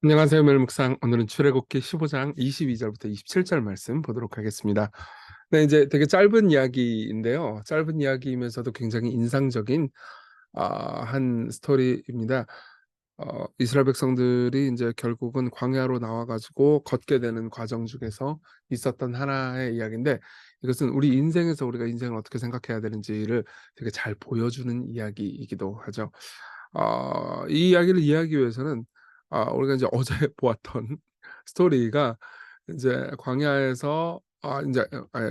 안녕하세요. 멜묵상. 오늘은 출애굽기 15장 22절부터 27절 말씀 보도록 하겠습니다. 네, 이제 되게 짧은 이야기인데요. 짧은 이야기이면서도 굉장히 인상적인 한 스토리입니다. 이스라엘 백성들이 이제 결국은 광야로 나와가지고 걷게 되는 과정 중에서 있었던 하나의 이야기인데, 이것은 우리 인생에서 우리가 인생을 어떻게 생각해야 되는지를 되게 잘 보여주는 이야기이기도 하죠. 이 이야기를 이해하기 위해서는 우리가 이제 어제 보았던 스토리가 이제 광야에서 인제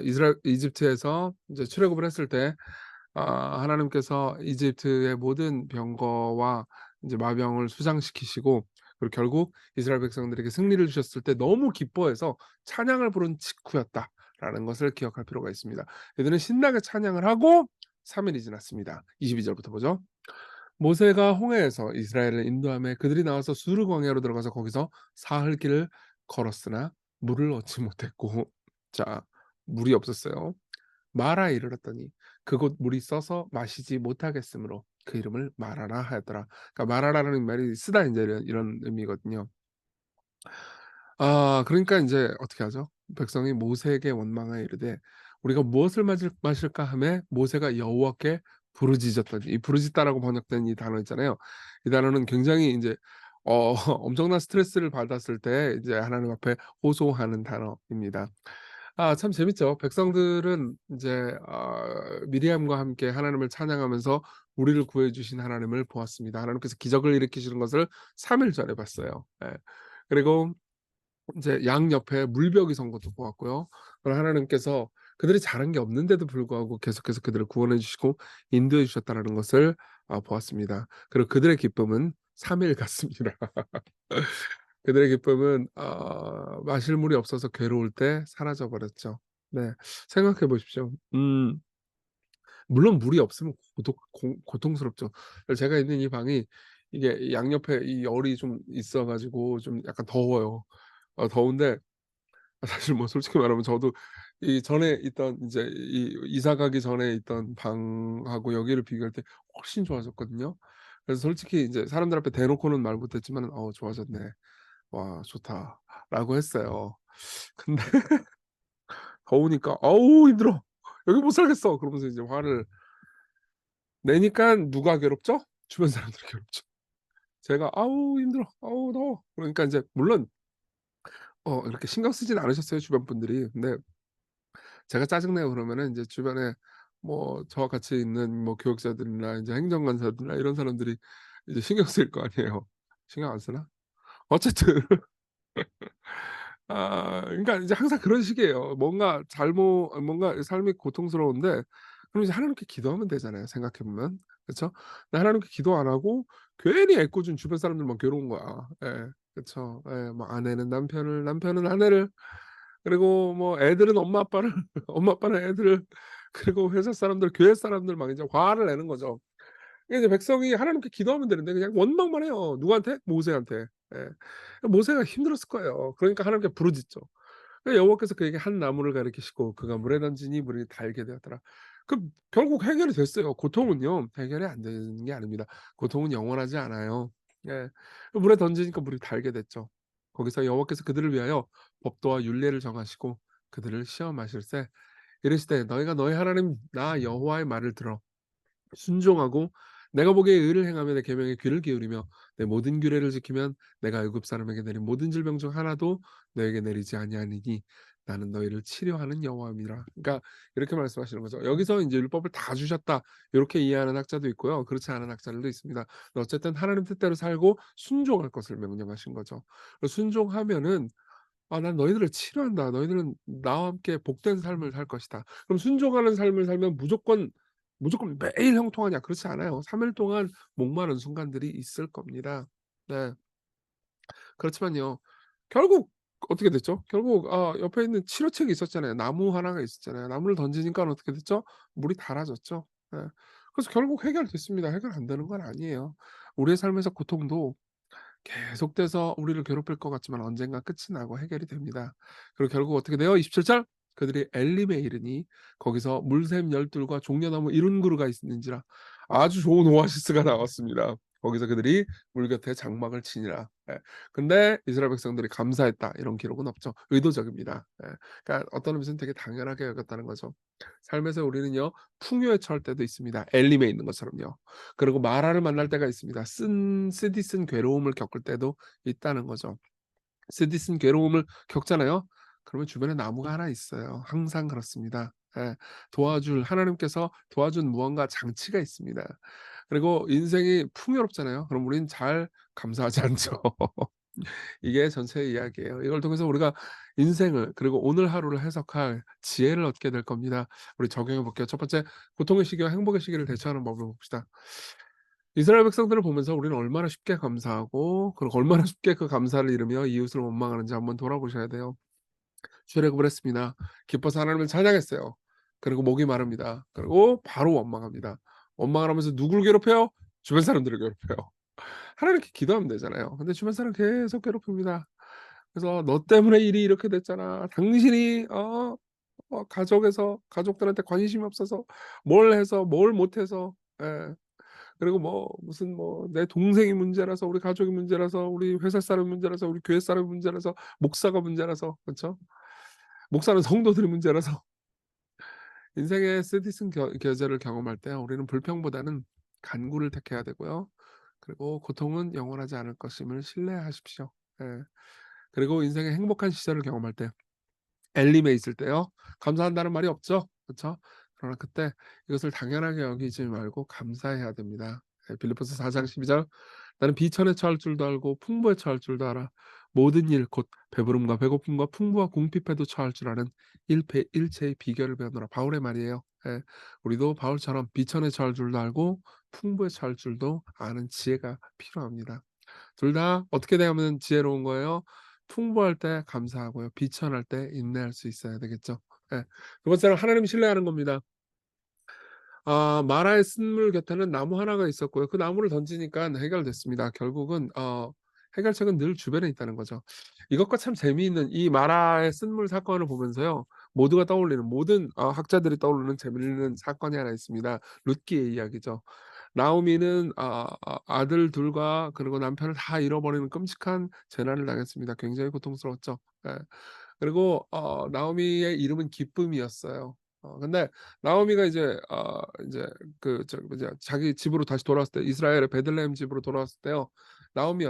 이스라엘 이집트에서 이제 출애굽을 했을 때 하나님께서 이집트의 모든 병거와 이제 마병을 수장시키시고, 그리고 결국 이스라엘 백성들에게 승리를 주셨을 때 너무 기뻐해서 찬양을 부른 직후였다라는 것을 기억할 필요가 있습니다. 이들은 신나게 찬양을 하고 3 일이 지났습니다. 22 절부터 보죠. 모세가 홍해에서 이스라엘을 인도하며 그들이 나와서 수르 광야로 들어가서 거기서 사흘 길을 걸었으나 물을 얻지 못했고, 자, 물이 없었어요. 마라에 이르렀더니 그곳 물이 써서 마시지 못하겠으므로 그 이름을 마라라 하였더라. 그러니까 마라라는 말이 쓰다 이제 이런 의미거든요. 그러니까 인제 어떻게 하죠? 백성이 모세에게 원망하여 이르되 "우리가 무엇을 마실까?" 하매 모세가 여호와께 부르짖었더니, 이 부르짖다라고 번역된 이 단어 있잖아요. 이 단어는 굉장히 인제 엄청난 스트레스를 받았을 때 이제 하나님 앞에 호소하는 단어입니다. 참 재밌죠. 백성들은 인제 미리암과 함께 하나님을 찬양하면서 우리를 구해 주신 하나님을 보았습니다. 하나님께서 기적을 일으키시는 것을 3일 전에 봤어요. 예. 그리고 이제 양 옆에 물벽이 선 것도 보았고요. 그리고 하나님께서 그들이 잘한 게 없는데도 불구하고 계속해서 그들을 구원해 주시고 인도해 주셨다라는 것을 보았습니다. 그리고 그들의 기쁨은 3일 같습니다. 그들의 기쁨은 마실 물이 없어서 괴로울 때 사라져 버렸죠. 네. 생각해 보십시오. 물론 물이 없으면 고통스럽죠. 제가 있는 이 방이 이게 양옆에 이 열이 좀 있어 가지고 좀 약간 더워요. 더운데 사실 뭐 솔직히 말하면 저도 이 전에 있던 인제 이 이사 가기 전에 있던 방하고 여기를 비교할 때 훨씬 좋아졌거든요. 그래서 솔직히 인제 사람들 앞에 대놓고는 말 못 했지만은 좋아졌네. 와 좋다."라고 했어요. 근데 더우니까 "아우 힘들어. 여기 못 살겠어." 그러면서 이제 화를 내니깐 누가 괴롭죠? 주변 사람들이 괴롭죠. 제가 "아우 힘들어. 아우 더워." 그러니까 인제 물론 이렇게 신경 쓰진 않으셨어요, 주변 분들이. 근데 제가 짜증내고 그러면은 인제 주변에 뭐 저와 같이 있는 뭐 교육자들이나 인제 행정관사들이나 이런 사람들이 이제 신경 쓰일 거 아니에요. 신경 안 쓰나? 어쨌든 그러니까 이제 항상 그런 식이에요. 뭔가 삶이 고통스러운데 그럼 이제 하나님께 기도하면 되잖아요, 생각해 보면. 그쵸? 근데 하나님께 기도 안 하고 괜히 애꿎은 주변 사람들만 괴로운 거야. 예. 그쵸. 예. 뭐 아내는 남편을, 남편은 아내를, 그리고 뭐 애들은 엄마 아빠를, 엄마 아빠는 애들을, 그리고 회사 사람들, 교회 사람들 막 이제 화를 내는 거죠. 이게 이제 백성이 하나님께 기도하면 되는데 그냥 원망만 해요. 누구한테? 모세한테. 예. 모세가 힘들었을 거예요. 그러니까 하나님께 부르짖죠. 여호와께서 그에게 한 나무를 가리키시고 그가 물에 던지니 물이 달게 되었더라. 결국 해결이 됐어요. 고통은요 해결이 안 되는 게 아닙니다. 고통은 영원하지 않아요. 예. 물에 던지니까 물이 달게 됐죠. 거기서 여호와께서 그들을 위하여 법도와 율례를 정하시고 그들을 시험하실세 이르시되 너희가 너희 하나님 나 여호와의 말을 들어 순종하고 내가 보기에 의를 행하며 내 계명에 귀를 기울이며 내 모든 규례를 지키면 내가 애굽 사람에게 내린 모든 질병 중 하나도 너에게 내리지 아니하니니 나는 너희를 치료하는 여호와임이라. 그러니까 이렇게 말씀하시는 거죠. 여기서 인제 율법을 다 주셨다 요렇게 이해하는 학자도 있고요. 그렇지 않은 학자들도 있습니다. 어쨌든 하나님 뜻대로 살고 순종할 것을 명령하신 거죠. 순종하면은 난 너희들을 치료한다. 너희들은 나와 함께 복된 삶을 살 것이다." 그럼 순종하는 삶을 살면 무조건 매일 형통하냐? 그렇지 않아요. 3일 동안 목마른 순간들이 있을 겁니다. 네. 그렇지만요. 결국 어떻게 됐죠? 결국 옆에 있는 치료책이 있었잖아요. 나무 하나가 있었잖아요. 나무를 던지니까 어떻게 됐죠? 물이 닳아졌죠. 예. 그래서 결국 해결됐습니다. 해결 안 되는 건 아니에요. 우리의 삶에서 고통도 계속돼서 우리를 괴롭힐 것 같지만 언젠가 끝이 나고 해결이 됩니다. 그리고 결국 어떻게 돼요? 27 절 그들이 엘림에 이르니 거기서 물샘 열둘과 종려나무 70 그루가 있는지라 아주 좋은 오아시스가 나왔습니다. 거기서 그들이 물 곁에 장막을 치니라. 예. 근데 이스라엘 백성들이 감사했다 이런 기록은 없죠. 의도적입니다. 예. 그러니까 어떤 의미에서는 되게 당연하게 여겼다는 거죠. 삶에서 우리는요 풍요에 처할 때도 있습니다. 엘림에 있는 것처럼요. 그리고 마라를 만날 때가 있습니다. 쓰디쓴 괴로움을 겪을 때도 있다는 거죠. 쓰디쓴 괴로움을 겪잖아요. 그러면 주변에 나무가 하나 있어요. 항상 그렇습니다. 예. 도와줄 하나님께서 도와준 무언가 장치가 있습니다. 그리고 인생이 풍요롭잖아요. 그럼 우린 잘 감사하지 않죠. 이게 전체의 이야기예요. 이걸 통해서 우리가 인생을 그리고 오늘 하루를 해석할 지혜를 얻게 될 겁니다. 우리 적용해 볼게요. 첫 번째, 고통의 시기와 행복의 시기를 대처하는 법을 봅시다. 이스라엘 백성들을 보면서 우리는 얼마나 쉽게 감사하고 그리고 얼마나 쉽게 그 감사를 잃으며 이웃을 원망하는지 한번 돌아보셔야 돼요. 출애굽을 했습니다. 기뻐서 하나님을 찬양했어요. 그리고 목이 마릅니다. 그리고 바로 원망합니다. 원망을 하면서 누굴 괴롭혀요? 주변 사람들을 괴롭혀요. 하나님께 기도하면 되잖아요. 근데 주변 사람 계속 괴롭힙니다. 그래서 "너 때문에 일이 이렇게 됐잖아. 당신이 가족에서 가족들한테 관심이 없어서 뭘 해서 뭘 못해서" 예. 그리고 뭐 무슨 뭐 "내 동생이 문제라서 우리 가족이 문제라서 우리 회사 사람이 문제라서 우리 교회 사람이 문제라서 목사가 문제라서." 그쵸? 목사는 성도들이 문제라서. 인생의 쓰디쓴 계절을 경험할 때 우리는 불평보다는 간구를 택해야 되고요. 그리고 고통은 영원하지 않을 것임을 신뢰하십시오. 예. 그리고 인생의 행복한 시절을 경험할 때 엘림에 있을 때요. 감사한다는 말이 없죠. 그쵸? 그러나 그때 이것을 당연하게 여기지 말고 감사해야 됩니다. 예 빌립보서 4장 12 절 "나는 비천에 처할 줄도 알고 풍부에 처할 줄도 알아. 모든 일 곧 배부름과 배고픔과 풍부와 궁핍에도 처할 줄 아는 일체의 비결을 배우노라." 바울의 말이에요. 예. 우리도 바울처럼 비천에 처할 줄도 알고 풍부에 처할 줄도 아는 지혜가 필요합니다. 둘 다 어떻게 되면 지혜로운 거예요? 풍부할 때 감사하고요. 비천할 때 인내할 수 있어야 되겠죠. 예. 두 번째는 하나님 신뢰하는 겁니다. 마라의 쓴물 곁에는 나무 하나가 있었고요. 그 나무를 던지니깐 해결됐습니다. 결국은 해결책은 늘 주변에 있다는 거죠. 이것과 참 재미있는 이 마라의 쓴물 사건을 보면서요. 모두가 떠올리는 모든 학자들이 떠오르는 재미있는 사건이 하나 있습니다. 룻기의 이야기죠. 나오미는 아들 둘과 그리고 남편을 다 잃어버리는 끔찍한 재난을 당했습니다. 굉장히 고통스러웠죠. 예. 그리고 나오미의 이름은 기쁨이었어요. 근데 나오미가 이제 인제 그 저 뭐냐 자기 집으로 다시 돌아왔을 때 이스라엘의 베들레헴 집으로 돌아왔을 때요. 나오미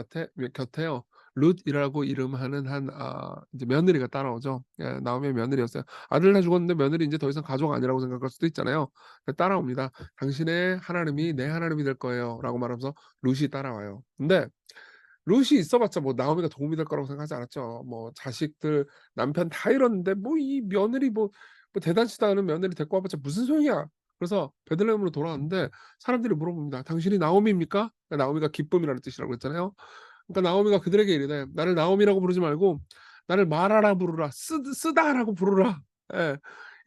곁에요. 룻이라고 이름하는 한 이제 며느리가 따라오죠. 예 나오미의 며느리였어요. 아들 다 죽었는데 며느리 인제 더 이상 가족 아니라고 생각할 수도 있잖아요. 따라옵니다. "당신의 하나님이 내 하나님이 될 거예요."라고 말하면서 룻이 따라와요. 근데 룻이 있어 봤자 뭐 나오미가 도움이 될 거라고 생각하지 않았죠. 뭐 자식들 남편 다 잃었는데 뭐 이 며느리 뭐 대단치도 않은 며느리 데리고 와 봤자 무슨 소용이야. 그래서 베들레헴으로 돌아왔는데 사람들이 물어봅니다. "당신이 나오미입니까?" 그러니까 나오미가 기쁨이라는 뜻이라고 했잖아요. 그러니까 나오미가 그들에게 이르되 "나를 나오미라고 부르지 말고 나를 마라라 부르라. 쓰다라고 부르라." 예.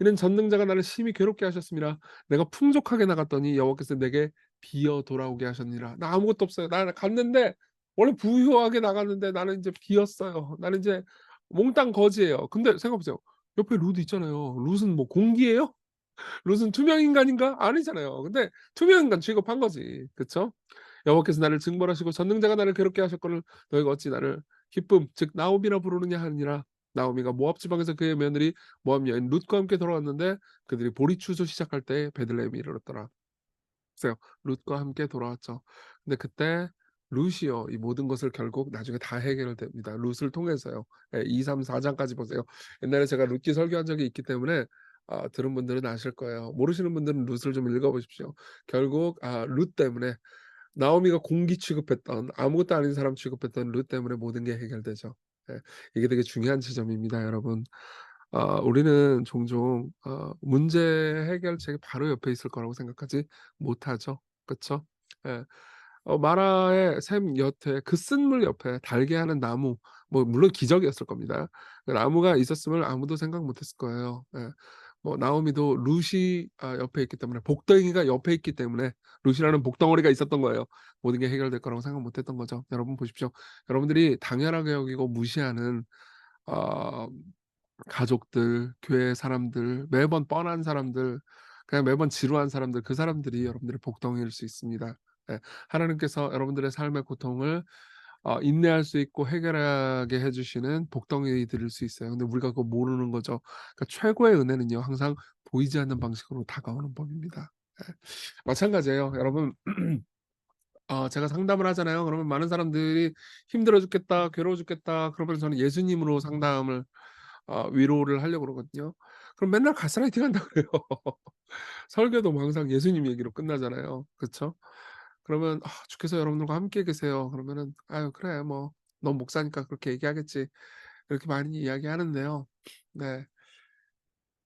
"이는 전능자가 나를 심히 괴롭게 하셨습니다. 내가 풍족하게 나갔더니 여호와께서 내게 비어 돌아오게 하셨니라." 나 아무것도 없어요. 나 갔는데 원래 부유하게 나갔는데 나는 인제 비었어요. 나는 이제 몽땅 거지예요. 근데 생각해 보세요. 옆에 룻 있잖아요. 룻은 뭐 공기예요? 룻은 투명 인간인가? 아니잖아요. 근데 투명 인간 취급한 거지. 그쵸? 여호와께서 나를 징벌하시고 전능자가 나를 괴롭게 하셨거늘 너희가 어찌 나를 기쁨 즉 나오미라 부르느냐 하니라. 나오미가 모압 지방에서 그의 며느리 모압 여인 룻과 함께 돌아왔는데 그들이 보리 추수 시작할 때에 베들레헴에 이르렀더라. 글쎄요. 룻과 함께 돌아왔죠. 근데 그때 룻이요. 이 모든 것을 결국 나중에 다 해결됩니다. 룻을 통해서요. 예 2, 3, 4 장까지 보세요. 옛날에 제가 룻기 설교한 적이 있기 때문에 들은 분들은 아실 거예요. 모르시는 분들은 룻을 좀 읽어 보십시오. 결국 룻 때문에 나오미가 공기 취급했던 아무것도 아닌 사람 취급했던 룻 때문에 모든 게 해결되죠. 예. 이게 되게 중요한 지점입니다 여러분. 우리는 종종 문제 해결책이 바로 옆에 있을 거라고 생각하지 못하죠. 그쵸? 예. 마라의 샘 옆에 그 쓴물 옆에 달게 하는 나무 뭐 물론 기적이었을 겁니다. 그 나무가 있었음을 아무도 생각 못 했을 거예요. 예. 뭐 나오미도 룻이 옆에 있기 때문에 복덩이가 옆에 있기 때문에 룻이라는 복덩어리가 있었던 거예요. 모든 게 해결될 거라고 생각 못 했던 거죠. 여러분 보십시오. 여러분들이 당연하게 여기고 무시하는 어 가족들, 교회 사람들, 매번 뻔한 사람들, 그냥 매번 지루한 사람들 그 사람들이 여러분들의 복덩이일 수 있습니다. 네. 하나님께서 여러분들의 삶의 고통을 인내할 수 있고 해결하게 해 주시는 복덩이 드릴 수 있어요. 근데 우리가 그거 모르는 거죠. 그러니까 최고의 은혜는요, 항상 보이지 않는 방식으로 다가오는 법입니다. 예. 마찬가지예요. 여러분, 제가 상담을 하잖아요. 그러면 많은 사람들이 "힘들어 죽겠다. 괴로워 죽겠다." 그러면 저는 예수님으로 상담을 위로를 하려고 그러거든요. 그럼 맨날 가스라이팅 한다 그래요. 설교도 뭐 항상 예수님 얘기로 끝나잖아요. 그쵸? 그러면 "주께서 여러분들과 함께 계세요." 그러면은 "아유 그래 뭐 넌 목사니까 그렇게 얘기하겠지." 이렇게 많이 이야기하는데요. 네.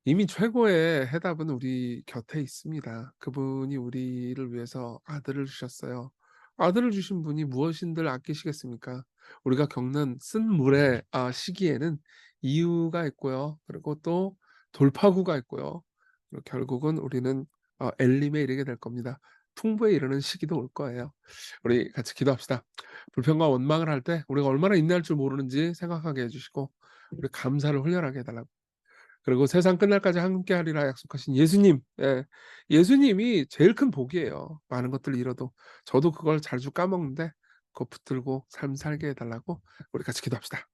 이미 최고의 해답은 우리 곁에 있습니다. 그분이 우리를 위해서 아들을 주셨어요. 아들을 주신 분이 무엇인들 아끼시겠습니까? 우리가 겪는 쓴물의 시기에는 이유가 있고요. 그리고 또 돌파구가 있고요. 그리고 결국은 우리는 엘림에 이르게 될 겁니다. 풍부에 이르는 시기도 올 거예요. 우리 같이 기도합시다. 불평과 원망을 할 때 우리가 얼마나 인내할 줄 모르는지 생각하게 해 주시고 우리 감사를 훈련하게 해 달라고. 그리고 세상 끝날까지 함께하리라 약속하신 예수님. 예. 예수님이 제일 큰 복이에요. 많은 것들을 잃어도. 저도 그걸 자주 까먹는데 그거 붙들고 삶 살게 해 달라고 우리 같이 기도합시다.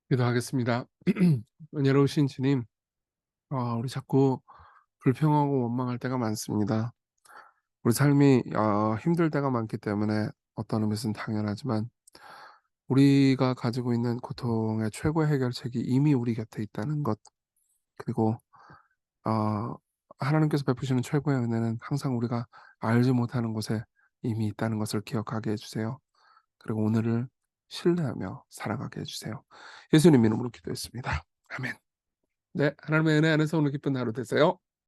기도하겠습니다. 은혜로우신 주님, 우리 자꾸 불평하고 원망할 때가 많습니다. 우리 삶이 힘들 때가 많기 때문에 어떤 의미에서는 당연하지만 우리가 가지고 있는 고통의 최고의 해결책이 이미 우리 곁에 있다는 것, 그리고 어 하나님께서 베푸시는 최고의 은혜는 항상 우리가 알지 못하는 곳에 이미 있다는 것을 기억하게 해 주세요. 그리고 오늘을 신뢰하며 살아가게 해 주세요. 예수님 이름으로 기도했습니다. 아멘. 네. 하나님의 은혜 안에서 오늘 기쁜 하루 되세요.